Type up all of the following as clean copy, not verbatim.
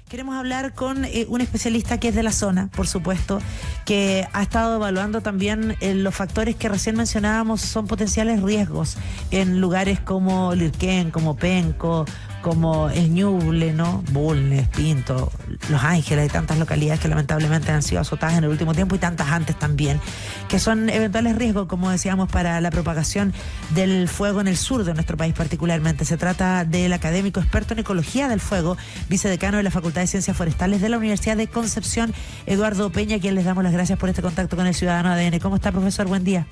Queremos hablar con un especialista que es de la zona, por supuesto, que ha estado evaluando también los factores que recién mencionábamos son potenciales riesgos en lugares como Lirquén, como Penco, como El Ñuble, ¿no? Bulnes, Pinto, Los Ángeles y tantas localidades que lamentablemente han sido azotadas en el último tiempo y tantas antes también, que son eventuales riesgos, como decíamos, para la propagación del fuego en el sur de nuestro país particularmente. Se trata del académico experto en ecología del fuego, vicedecano de la Facultad de Ciencias Forestales de la Universidad de Concepción, Eduardo Peña, a quien les damos las gracias por este contacto con el Ciudadano ADN. ¿Cómo está, profesor? Buen día.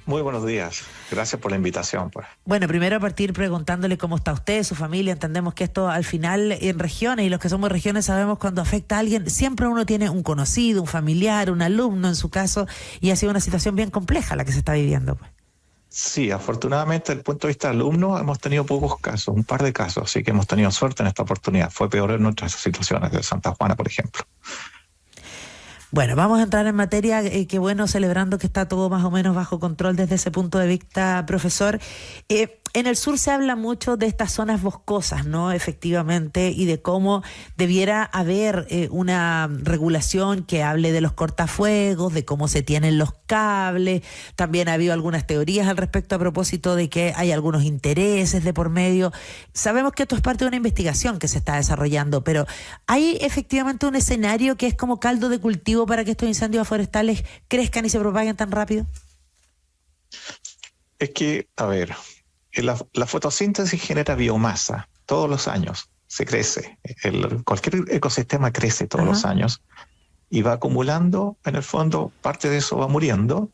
Muy buenos días. Gracias por la invitación, pues. Bueno, primero a partir preguntándole cómo está usted, su familia. Entendemos que esto al final en regiones, y los que somos regiones sabemos cuando afecta a alguien, siempre uno tiene un conocido, un familiar, un alumno en su caso, y ha sido una situación bien compleja la que se está viviendo, pues. Sí, afortunadamente desde el punto de vista de alumnos hemos tenido pocos casos, un par de casos, así que hemos tenido suerte en esta oportunidad. Fue peor en otras situaciones de Santa Juana, por ejemplo. Bueno, vamos a entrar en materia, qué bueno, celebrando que está todo más o menos bajo control desde ese punto de vista, profesor. En el sur se habla mucho de estas zonas boscosas, ¿no? Efectivamente, y de cómo debiera haber una regulación que hable de los cortafuegos, de cómo se tienen los cables. También ha habido algunas teorías al respecto a propósito de que hay algunos intereses de por medio. Sabemos que esto es parte de una investigación que se está desarrollando, pero ¿hay efectivamente un escenario que es como caldo de cultivo para que estos incendios forestales crezcan y se propaguen tan rápido? Es que, a ver, la fotosíntesis genera biomasa todos los años, se crece. Cualquier ecosistema crece todos los años y va acumulando, en el fondo, parte de eso va muriendo,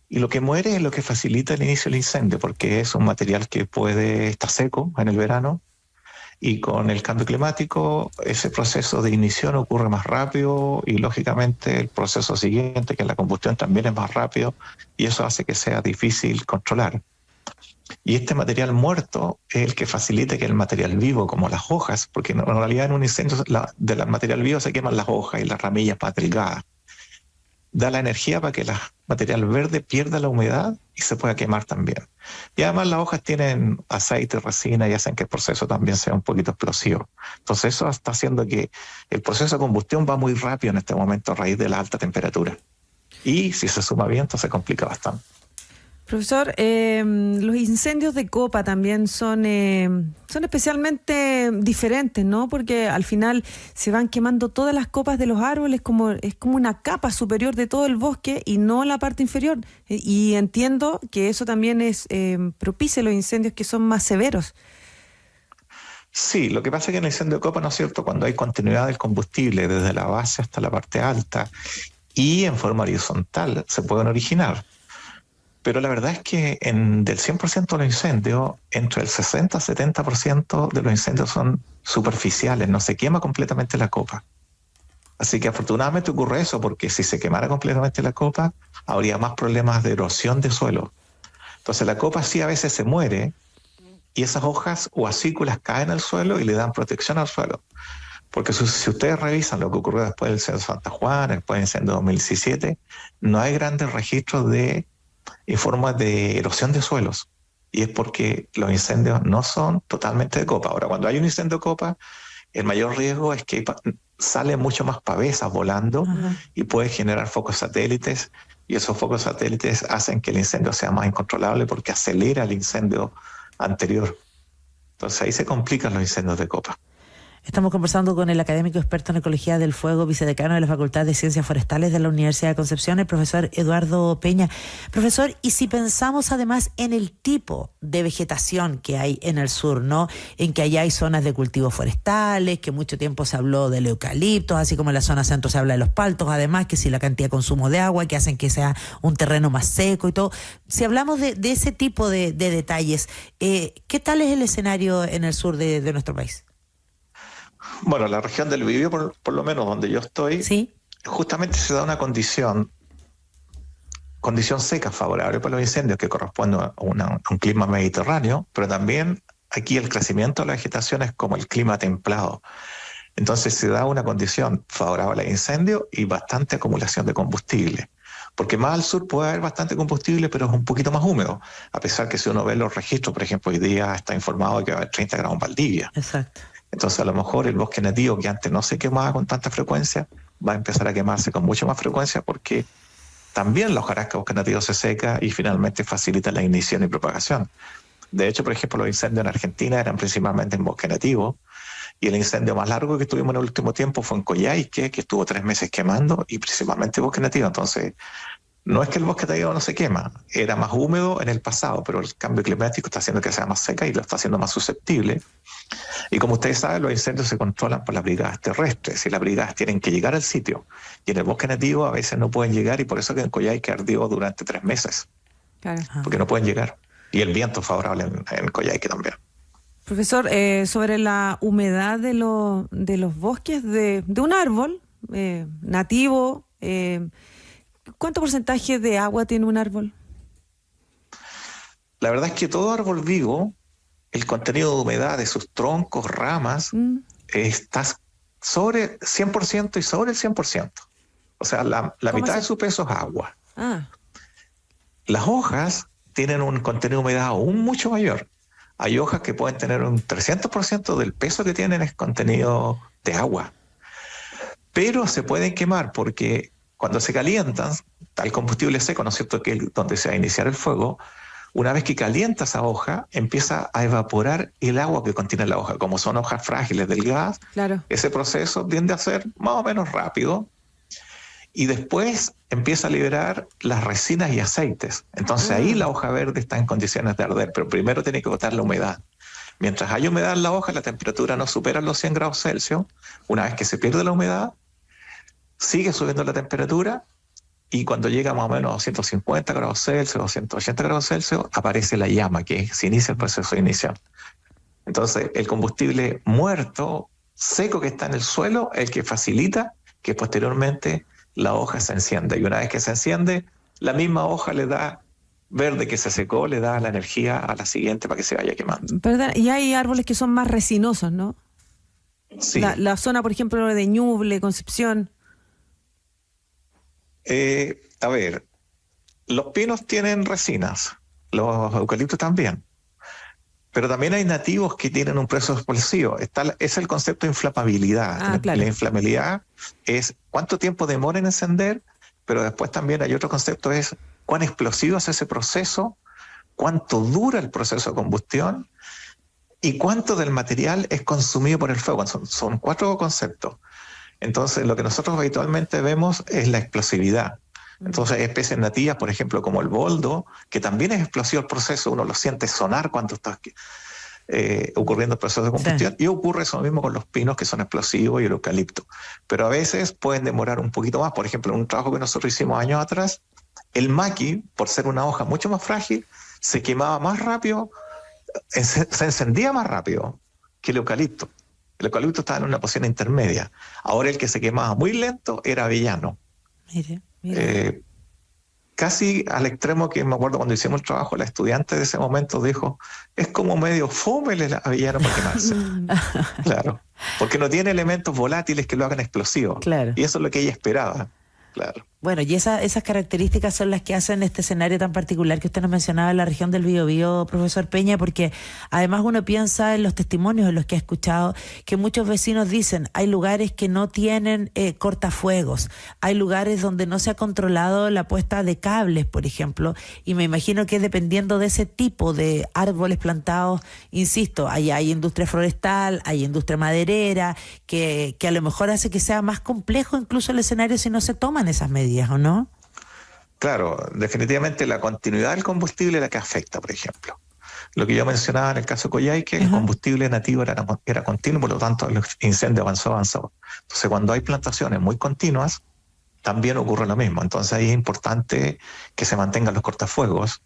y lo que muere es lo que facilita el inicio del incendio, porque es un material que puede estar seco en el verano, y con el cambio climático ese proceso de ignición ocurre más rápido y lógicamente el proceso siguiente, que es la combustión, también es más rápido, y eso hace que sea difícil controlar. Y este material muerto es el que facilita que el material vivo, como las hojas, porque en realidad en un incendio del material vivo se queman las hojas y las ramillas más delgadas, da la energía para que el material verde pierda la humedad y se pueda quemar también. Y además las hojas tienen aceite, resina, y hacen que el proceso también sea un poquito explosivo. Entonces eso está haciendo que el proceso de combustión va muy rápido en este momento a raíz de la alta temperatura. Y si se suma viento se complica bastante. Profesor, los incendios de copa también son especialmente diferentes, ¿no? Porque al final se van quemando todas las copas de los árboles, es como una capa superior de todo el bosque y no la parte inferior. Y entiendo que eso también propicia los incendios que son más severos. Sí, lo que pasa es que en el incendio de copa, ¿no es cierto?, cuando hay continuidad del combustible desde la base hasta la parte alta y en forma horizontal se pueden originar. Pero la verdad es que del 100% de los incendios, entre el 60 y 70% de los incendios son superficiales, no se quema completamente la copa. Así que afortunadamente ocurre eso, porque si se quemara completamente la copa, habría más problemas de erosión de suelo. Entonces la copa sí a veces se muere y esas hojas o acículas caen al suelo y le dan protección al suelo. Porque si ustedes revisan lo que ocurrió después del incendio de Santa Juana, después del incendio de 2017, no hay grandes registros de formas de erosión de suelos, y es porque los incendios no son totalmente de copa. Ahora, cuando hay un incendio de copa, el mayor riesgo es que salen mucho más pavesas volando y puede generar focos satélites, y esos focos satélites hacen que el incendio sea más incontrolable porque acelera el incendio anterior. Entonces ahí se complican los incendios de copa. Estamos conversando con el académico experto en ecología del fuego, vicedecano de la Facultad de Ciencias Forestales de la Universidad de Concepción, el profesor Eduardo Peña. Profesor, y si pensamos además en el tipo de vegetación que hay en el sur, ¿no? En que allá hay zonas de cultivos forestales, que mucho tiempo se habló del eucalipto, así como en la zona centro se habla de los paltos, además que si la cantidad de consumo de agua, que hacen que sea un terreno más seco y todo. Si hablamos de ese tipo de detalles, ¿qué tal es el escenario en el sur de nuestro país? Bueno, la región del Biobío, por lo menos donde yo estoy, ¿sí?, justamente se da una condición seca favorable para los incendios que corresponde a un clima mediterráneo, pero también aquí el crecimiento de la vegetación es como el clima templado. Entonces se da una condición favorable al incendio y bastante acumulación de combustible. Porque más al sur puede haber bastante combustible, pero es un poquito más húmedo. A pesar que si uno ve los registros, por ejemplo, hoy día está informado de que va a haber 30 grados en Valdivia. Exacto. Entonces a lo mejor el bosque nativo, que antes no se quemaba con tanta frecuencia, va a empezar a quemarse con mucha más frecuencia porque también la hojarasca bosque nativo se seca y finalmente facilita la ignición y propagación. De hecho, por ejemplo, los incendios en Argentina eran principalmente en bosque nativo, y el incendio más largo que tuvimos en el último tiempo fue en Coyhaique, que estuvo 3 meses quemando, y principalmente bosque nativo. Entonces, no es que el bosque nativo no se quema, era más húmedo en el pasado, pero el cambio climático está haciendo que sea más seca y lo está haciendo más susceptible. Y como ustedes saben, los incendios se controlan por las brigadas terrestres, y las brigadas tienen que llegar al sitio. Y en el bosque nativo a veces no pueden llegar, y por eso que en Coyhaique ardió durante 3 meses, Claro. porque no pueden llegar. Y el viento es favorable en Coyhaique también. Profesor, sobre la humedad de los bosques de un árbol nativo, ¿cuánto porcentaje de agua tiene un árbol? La verdad es que todo árbol vivo, el contenido de humedad de sus troncos, ramas, está sobre 100% y sobre el 100%. O sea, la mitad de su peso es agua. Ah. Las hojas tienen un contenido de humedad aún mucho mayor. Hay hojas que pueden tener un 300% del peso que tienen es contenido de agua. Pero se pueden quemar porque cuando se calientan, el combustible seco, ¿no es cierto?, que es donde se va a iniciar el fuego, una vez que calienta esa hoja, empieza a evaporar el agua que contiene la hoja. Como son hojas frágiles, delgadas, Claro. ese proceso tiende a ser más o menos rápido, y después empieza a liberar las resinas y aceites. Entonces ahí la hoja verde está en condiciones de arder, pero primero tiene que botar la humedad. Mientras hay humedad en la hoja, la temperatura no supera los 100 grados Celsius. Una vez que se pierde la humedad, sigue subiendo la temperatura, y cuando llega más o menos a 150 grados Celsius o 180 grados Celsius, aparece la llama, que se inicia el proceso inicial. Entonces el combustible muerto, seco, que está en el suelo, es el que facilita que posteriormente la hoja se encienda, y una vez que se enciende, la misma hoja le da verde que se secó, le da la energía a la siguiente para que se vaya quemando. ¿Verdad? Y hay árboles que son más resinosos, ¿no? Sí. La zona, por ejemplo, de Ñuble, Concepción. A ver, los pinos tienen resinas, los eucaliptos también, pero también hay nativos que tienen un proceso explosivo. Es el concepto de inflamabilidad. Claro. La inflamabilidad es cuánto tiempo demora en encender, pero después también hay otro concepto, es cuán explosivo es ese proceso, cuánto dura el proceso de combustión y cuánto del material es consumido por el fuego. Son 4 conceptos. Entonces, lo que nosotros habitualmente vemos es la explosividad. Entonces, hay especies nativas, por ejemplo, como el boldo, que también es explosivo el proceso, uno lo siente sonar cuando está ocurriendo el proceso de combustión, y ocurre eso mismo con los pinos, que son explosivos, y el eucalipto. Pero a veces pueden demorar un poquito más. Por ejemplo, en un trabajo que nosotros hicimos años atrás, el maqui, por ser una hoja mucho más frágil, se quemaba más rápido, se encendía más rápido que el eucalipto. El eucalipto estaba en una posición intermedia. Ahora el que se quemaba muy lento era avellano. Mire. Casi al extremo que me acuerdo cuando hicimos el trabajo, la estudiante de ese momento dijo, es como medio fome el avellano para quemarse. Claro, porque no tiene elementos volátiles que lo hagan explosivo. Claro. Y eso es lo que ella esperaba. Claro. Bueno, y esas características son las que hacen este escenario tan particular que usted nos mencionaba en la región del Biobío, profesor Peña, porque además uno piensa en los testimonios en los que ha escuchado que muchos vecinos dicen, hay lugares que no tienen cortafuegos, hay lugares donde no se ha controlado la puesta de cables, por ejemplo, y me imagino que dependiendo de ese tipo de árboles plantados, insisto, hay industria forestal, hay industria maderera, que a lo mejor hace que sea más complejo incluso el escenario si no se toman esas medidas, ¿o no? Claro, definitivamente la continuidad del combustible es la que afecta, por ejemplo. Lo que yo mencionaba en el caso de Coyhaique, el combustible nativo era continuo, por lo tanto el incendio avanzó. Entonces, cuando hay plantaciones muy continuas, también ocurre lo mismo. Entonces ahí es importante que se mantengan los cortafuegos.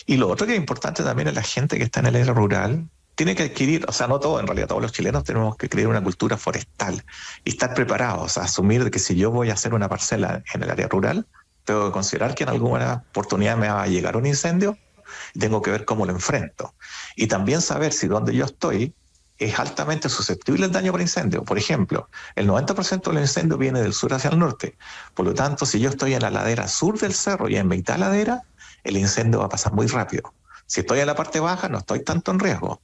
Y lo otro que es importante también es la gente que está en el área rural, tiene que adquirir, o sea, no todo, en realidad todos los chilenos tenemos que adquirir una cultura forestal y estar preparados, a asumir de que si yo voy a hacer una parcela en el área rural, tengo que considerar que en alguna oportunidad me va a llegar un incendio y tengo que ver cómo lo enfrento. Y también saber si donde yo estoy es altamente susceptible al daño por incendio. Por ejemplo, el 90% del incendio viene del sur hacia el norte. Por lo tanto, si yo estoy en la ladera sur del cerro y en mitad ladera, el incendio va a pasar muy rápido. Si estoy en la parte baja, no estoy tanto en riesgo.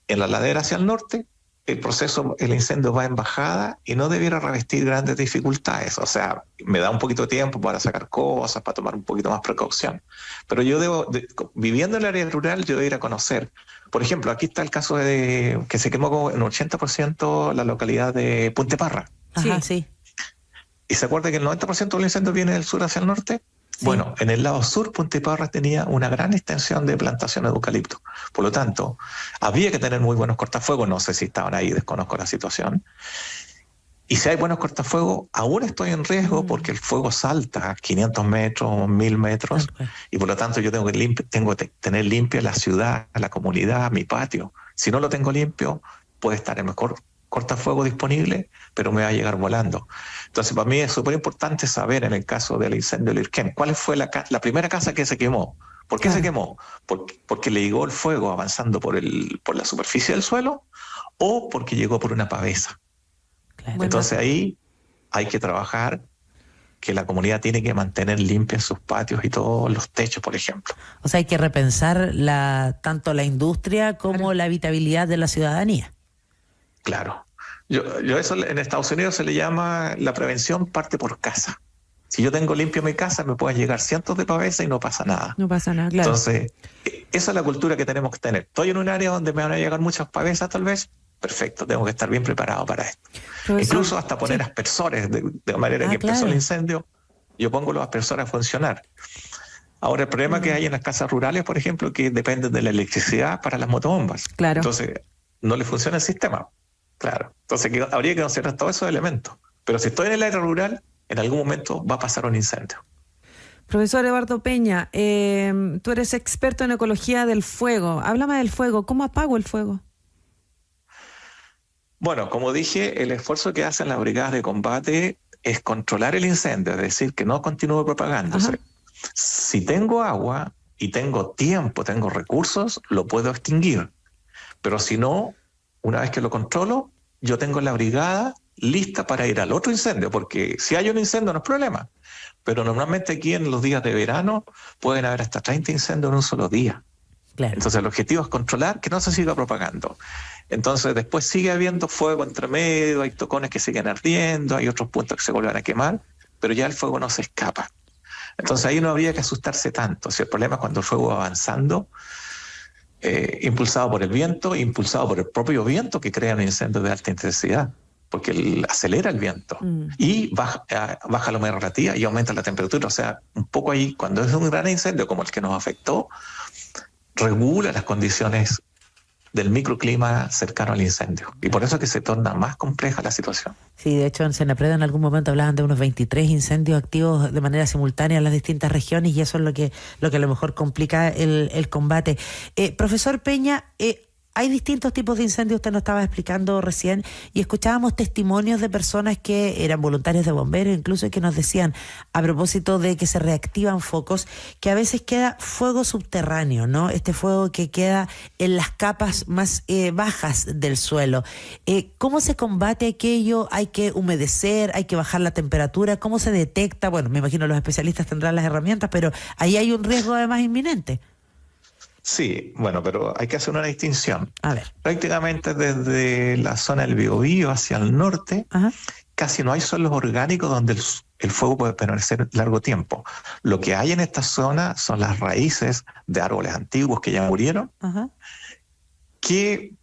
En la ladera hacia el norte, el proceso, el incendio va en bajada y no debiera revestir grandes dificultades. O sea, me da un poquito de tiempo para sacar cosas, para tomar un poquito más precaución. Pero yo viviendo en el área rural, yo debo ir a conocer. Por ejemplo, aquí está el caso de que se quemó en 80% la localidad de Punta Parra. Ajá, sí. ¿Y se acuerda que el 90% del incendio viene del sur hacia el norte? Sí. Bueno, en el lado sur, Punta Parra tenía una gran extensión de plantaciones de eucalipto. Por lo tanto, había que tener muy buenos cortafuegos. No sé si estaban ahí, desconozco la situación. Y si hay buenos cortafuegos, aún estoy en riesgo porque el fuego salta a 500 metros, 1000 metros. Y por lo tanto, yo tengo que tener limpia la ciudad, la comunidad, mi patio. Si no lo tengo limpio, puede estar el mejor cortafuego disponible, pero me va a llegar volando. Entonces, para mí es súper importante saber, en el caso del incendio de Lirquén, cuál fue la primera casa que se quemó. ¿Por qué se quemó? Porque le llegó el fuego avanzando por la superficie del suelo o porque llegó por una pavesa. Claro. Entonces ahí hay que trabajar, que la comunidad tiene que mantener limpios sus patios y todos los techos, por ejemplo. O sea, hay que repensar tanto la industria como la habitabilidad de la ciudadanía. Claro. Yo eso en Estados Unidos se le llama la prevención parte por casa. Si yo tengo limpio mi casa, me pueden llegar cientos de pavesas y no pasa nada. No pasa nada, claro. Entonces, esa es la cultura que tenemos que tener. Estoy en un área donde me van a llegar muchas pavesas, tal vez. Perfecto, tengo que estar bien preparado para esto. Incluso hasta poner aspersores, de manera que empezó el incendio, yo pongo los aspersores a funcionar. Ahora, el problema que hay en las casas rurales, por ejemplo, que dependen de la electricidad para las motobombas. Claro. Entonces, no le funciona el sistema. Claro. Entonces, habría que considerar todos esos elementos. Pero si estoy en el área rural, en algún momento va a pasar un incendio. Profesor Eduardo Peña, tú eres experto en ecología del fuego. Háblame del fuego. ¿Cómo apago el fuego? Bueno, como dije, el esfuerzo que hacen las brigadas de combate es controlar el incendio, es decir, que no continúe propagándose. Ajá. Si tengo agua y tengo tiempo, tengo recursos, lo puedo extinguir. Pero si no, una vez que lo controlo, yo tengo la brigada lista para ir al otro incendio, porque si hay un incendio no es problema. Pero normalmente aquí en los días de verano pueden haber hasta 30 incendios en un solo día. Claro. Entonces el objetivo es controlar que no se siga propagando. Entonces después sigue habiendo fuego entre medio, hay tocones que siguen ardiendo, hay otros puntos que se vuelven a quemar, pero ya el fuego no se escapa. Entonces ahí no habría que asustarse tanto. Si el problema es cuando el fuego va avanzando, impulsado por el viento, impulsado por el propio viento que crea un incendio de alta intensidad, porque acelera el viento y baja la humedad relativa y aumenta la temperatura. O sea, un poco ahí, cuando es un gran incendio como el que nos afectó, regula las condiciones del microclima cercano al incendio. Y por eso es que se torna más compleja la situación. Sí, de hecho en Senapred en algún momento hablaban de unos 23 incendios activos de manera simultánea en las distintas regiones y eso es lo que a lo mejor complica el combate. Profesor Peña, hay distintos tipos de incendios, usted nos estaba explicando recién, y escuchábamos testimonios de personas que eran voluntarios de bomberos, incluso que nos decían, a propósito de que se reactivan focos, que a veces queda fuego subterráneo, ¿no? Este fuego que queda en las capas más bajas del suelo. ¿Cómo se combate aquello? ¿Hay que humedecer? ¿Hay que bajar la temperatura? ¿Cómo se detecta? Bueno, me imagino los especialistas tendrán las herramientas, pero ahí hay un riesgo además inminente. Sí, bueno, pero hay que hacer una distinción. A ver. Prácticamente desde la zona del Biobío hacia el norte, ajá, casi no hay suelos orgánicos donde el fuego puede permanecer largo tiempo. Lo que hay en esta zona son las raíces de árboles antiguos que ya murieron, ajá, que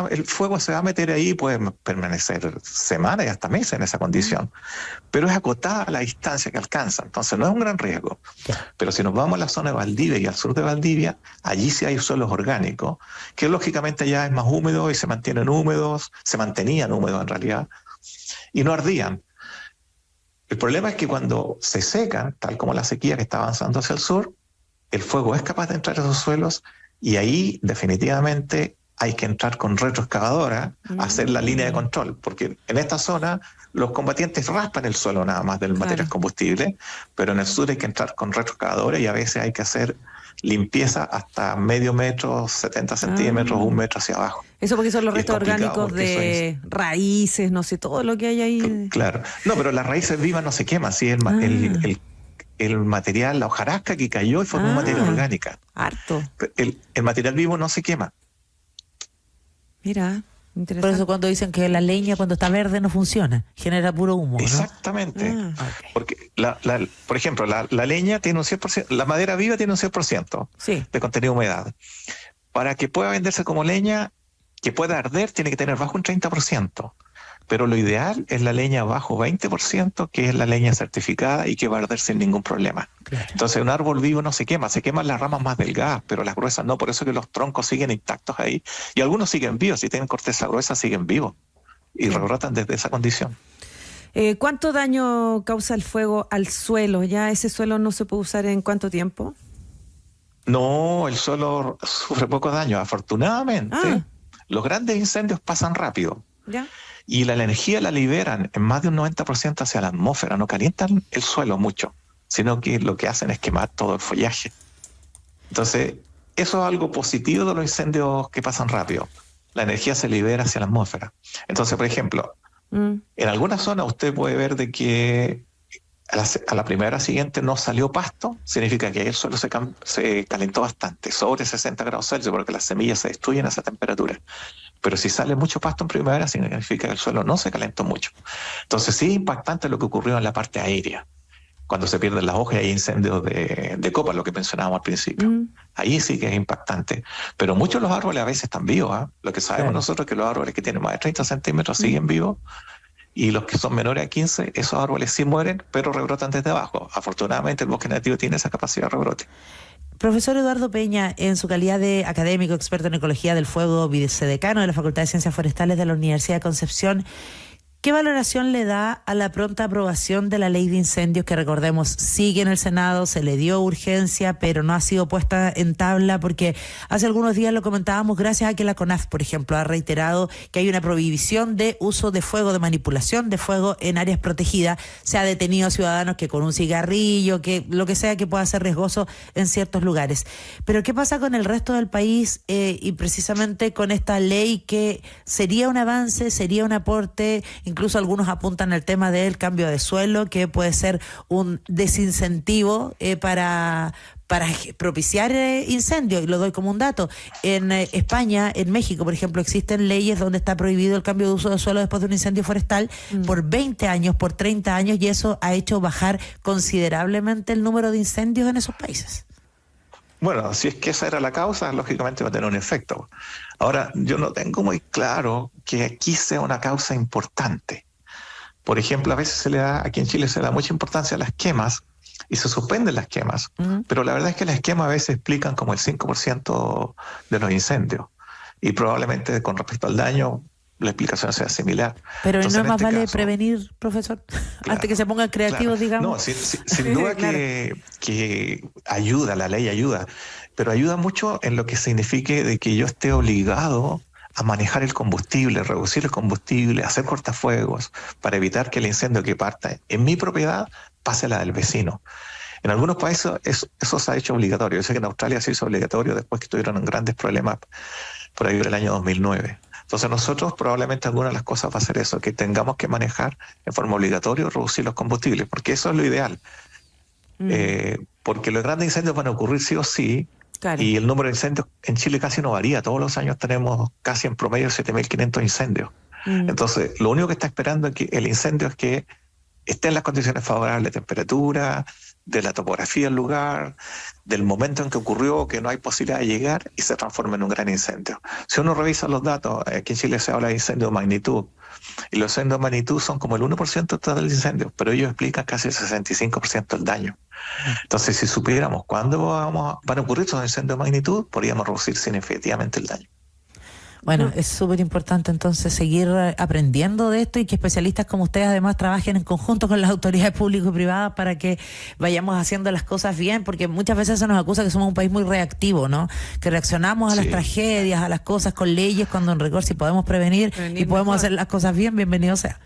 el fuego se va a meter ahí y puede permanecer semanas y hasta meses en esa condición. Pero es acotada la distancia que alcanza, entonces no es un gran riesgo. Pero si nos vamos a la zona de Valdivia y al sur de Valdivia, allí sí hay suelos orgánicos, que lógicamente ya es más húmedo y se mantenían húmedos en realidad, y no ardían. El problema es que cuando se secan, tal como la sequía que está avanzando hacia el sur, el fuego es capaz de entrar a esos suelos y ahí definitivamente hay que entrar con retroexcavadora a hacer la línea de control, porque en esta zona los combatientes raspan el suelo nada más del material combustible, pero en el sur hay que entrar con retroexcavadora y a veces hay que hacer limpieza hasta medio metro, 70 centímetros, 1 metro hacia abajo. Eso porque son los restos orgánicos de raíces, no sé, todo lo que hay ahí. Claro. No, pero las raíces vivas no se queman, sí, el material, la hojarasca que cayó y formó un material orgánica. Harto. El material vivo no se quema. Mira. Por eso cuando dicen que la leña cuando está verde no funciona, genera puro humo, ¿no? Exactamente. Okay. Porque, por ejemplo, la leña tiene un 100%, la madera viva tiene un 100% Sí. de contenido de humedad. Para que pueda venderse como leña, que pueda arder, tiene que tener bajo un 30%. Pero lo ideal es la leña bajo 20%, que es la leña certificada y que va a arder sin ningún problema. Claro. Entonces un árbol vivo no se queman las ramas más delgadas, pero las gruesas no, por eso que los troncos siguen intactos ahí. Y algunos siguen vivos, si tienen corteza gruesa siguen vivos y rebrotan desde esa condición. ¿Cuánto daño causa el fuego al suelo? ¿Ya ese suelo no se puede usar en cuánto tiempo? No, el suelo sufre poco daño. Afortunadamente, los grandes incendios pasan rápido. ¿Ya? Y la energía la liberan en más de un 90% hacia la atmósfera. No calientan el suelo mucho, sino que lo que hacen es quemar todo el follaje. Entonces, eso es algo positivo de los incendios que pasan rápido. La energía se libera hacia la atmósfera. Entonces, por ejemplo, en algunas zonas usted puede ver de que a la primavera siguiente no salió pasto, significa que el suelo se calentó bastante, sobre 60 grados Celsius, porque las semillas se destruyen a esa temperatura. Pero si sale mucho pasto en primavera, significa que el suelo no se calentó mucho. Entonces sí es impactante lo que ocurrió en la parte aérea. Cuando se pierden las hojas y hay incendios de copa, lo que mencionábamos al principio. Ahí sí que es impactante. Pero muchos de los árboles a veces están vivos. Lo que sabemos nosotros es que los árboles que tienen más de 30 centímetros siguen vivos, y los que son menores a 15, esos árboles sí mueren, pero rebrotan desde abajo. Afortunadamente el bosque nativo tiene esa capacidad de rebrote. Profesor Eduardo Peña, en su calidad de académico, experto en ecología del fuego, vicedecano de la Facultad de Ciencias Forestales de la Universidad de Concepción, ¿qué valoración le da a la pronta aprobación de la ley de incendios que, recordemos, sigue en el Senado, se le dio urgencia, pero no ha sido puesta en tabla? Porque hace algunos días lo comentábamos gracias a que la CONAF, por ejemplo, ha reiterado que hay una prohibición de uso de fuego, de manipulación de fuego en áreas protegidas. Se ha detenido a ciudadanos que con un cigarrillo, que lo que sea que pueda ser riesgoso en ciertos lugares. Pero ¿qué pasa con el resto del país y precisamente con esta ley que sería un avance, sería un aporte? Incluso algunos apuntan al tema del cambio de suelo, que puede ser un desincentivo para propiciar incendios. Y lo doy como un dato. En España, en México, por ejemplo, existen leyes donde está prohibido el cambio de uso de suelo después de un incendio forestal por 20 años, por 30 años, y eso ha hecho bajar considerablemente el número de incendios en esos países. Bueno, si es que esa era la causa, lógicamente va a tener un efecto. Ahora, yo no tengo muy claro que aquí sea una causa importante. Por ejemplo, a veces aquí en Chile se da mucha importancia a las quemas y se suspenden las quemas, pero la verdad es que las quemas a veces explican como el 5% de los incendios, y probablemente con respecto al daño la explicación sea similar. Pero entonces, no es más vale caso, prevenir, profesor, claro, antes que se pongan creativos, digamos. No, sin duda Claro. que ayuda, la ley ayuda, pero ayuda mucho en lo que signifique de que yo esté obligado a manejar el combustible, reducir el combustible, hacer cortafuegos, para evitar que el incendio que parta en mi propiedad pase a la del vecino. En algunos países eso se ha hecho obligatorio. Yo sé que en Australia se hizo obligatorio después que tuvieron grandes problemas por ahí del año 2009. Entonces nosotros probablemente alguna de las cosas va a ser eso, que tengamos que manejar en forma obligatoria reducir los combustibles, porque eso es lo ideal. Porque los grandes incendios van a ocurrir sí o sí, claro. Y el número de incendios en Chile casi no varía. Todos los años tenemos casi en promedio 7.500 incendios. Entonces lo único que está esperando el incendio es que esté en las condiciones favorables de temperatura, de la topografía del lugar, del momento en que ocurrió, que no hay posibilidad de llegar y se transforma en un gran incendio. Si uno revisa los datos, aquí en Chile se habla de incendio de magnitud, y los incendios de magnitud son como el 1% total del incendio, pero ellos explican casi el 65% del daño. Entonces, si supiéramos cuándo van a ocurrir esos incendios de magnitud, podríamos reducir significativamente el daño. Bueno, es súper importante entonces seguir aprendiendo de esto y que especialistas como ustedes además trabajen en conjunto con las autoridades públicas y privadas para que vayamos haciendo las cosas bien, porque muchas veces se nos acusa que somos un país muy reactivo, ¿no? Que reaccionamos a las tragedias, a las cosas con leyes, cuando en rigor si podemos prevenir y podemos hacer las cosas bien, bienvenido sea.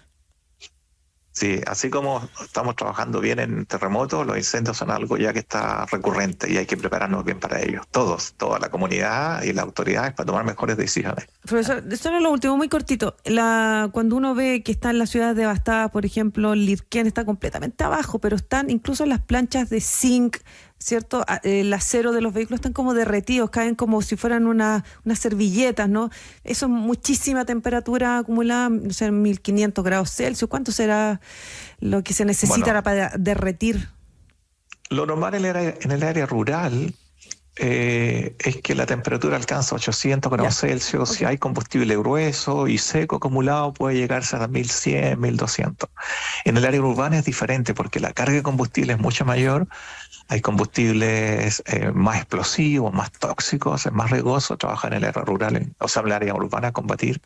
Sí, así como estamos trabajando bien en terremotos, los incendios son algo ya que está recurrente y hay que prepararnos bien para ellos. Toda la comunidad y las autoridades para tomar mejores decisiones. Profesor, solo lo último, muy cortito. Cuando uno ve que están las ciudades devastadas, por ejemplo, Lirquén está completamente abajo, pero están incluso las planchas de zinc ¿cierto? El acero de los vehículos están como derretidos, caen como si fueran unas servilletas, ¿no? Eso es muchísima temperatura acumulada, no sé, 1500 grados Celsius. ¿Cuánto será lo que se necesita para derretir? Lo normal en el área rural es que la temperatura alcanza 800 grados Celsius. Okay. Si hay combustible grueso y seco acumulado, puede llegarse a 1100, 1200. En el área urbana es diferente porque la carga de combustible es mucho mayor. Hay combustibles más explosivos, más tóxicos, es más riesgoso trabajar en el área rural, en el área urbana, combatir.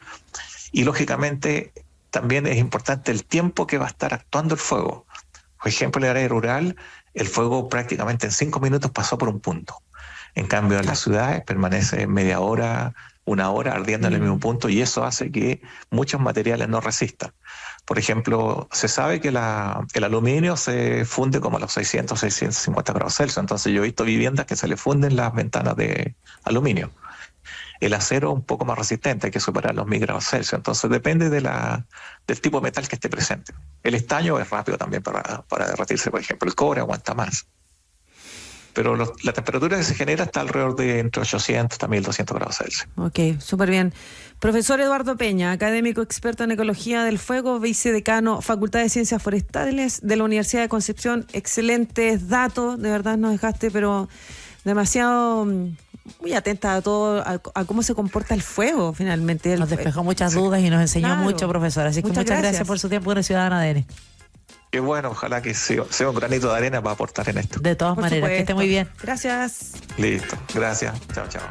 Y lógicamente también es importante el tiempo que va a estar actuando el fuego. Por ejemplo, en el área rural, el fuego prácticamente en 5 minutos pasó por un punto. En cambio, en las ciudades permanece media hora, 1 hora ardiendo en el mismo punto, y eso hace que muchos materiales no resistan. Por ejemplo, se sabe que el aluminio se funde como a los 600, 650 grados Celsius. Entonces yo he visto viviendas que se le funden las ventanas de aluminio. El acero es un poco más resistente, hay que superar los 1000 grados Celsius. Entonces depende del tipo de metal que esté presente. El estaño es rápido también para derretirse, por ejemplo. El cobre aguanta más. Pero la temperatura que se genera está alrededor de entre 800 hasta 1200 grados Celsius. Ok, súper bien. Profesor Eduardo Peña, académico experto en ecología del fuego, vicedecano, Facultad de Ciencias Forestales de la Universidad de Concepción. Excelentes datos, de verdad nos dejaste, pero demasiado... muy atenta a todo, a cómo se comporta el fuego finalmente. Nos despejó muchas dudas y nos enseñó mucho, profesor. Así que muchas gracias por su tiempo de Ciudadana ADN. Qué bueno, ojalá que sea un granito de arena para aportar en esto. De todas maneras, que esté muy bien. Gracias. Listo, gracias. Chao, chao.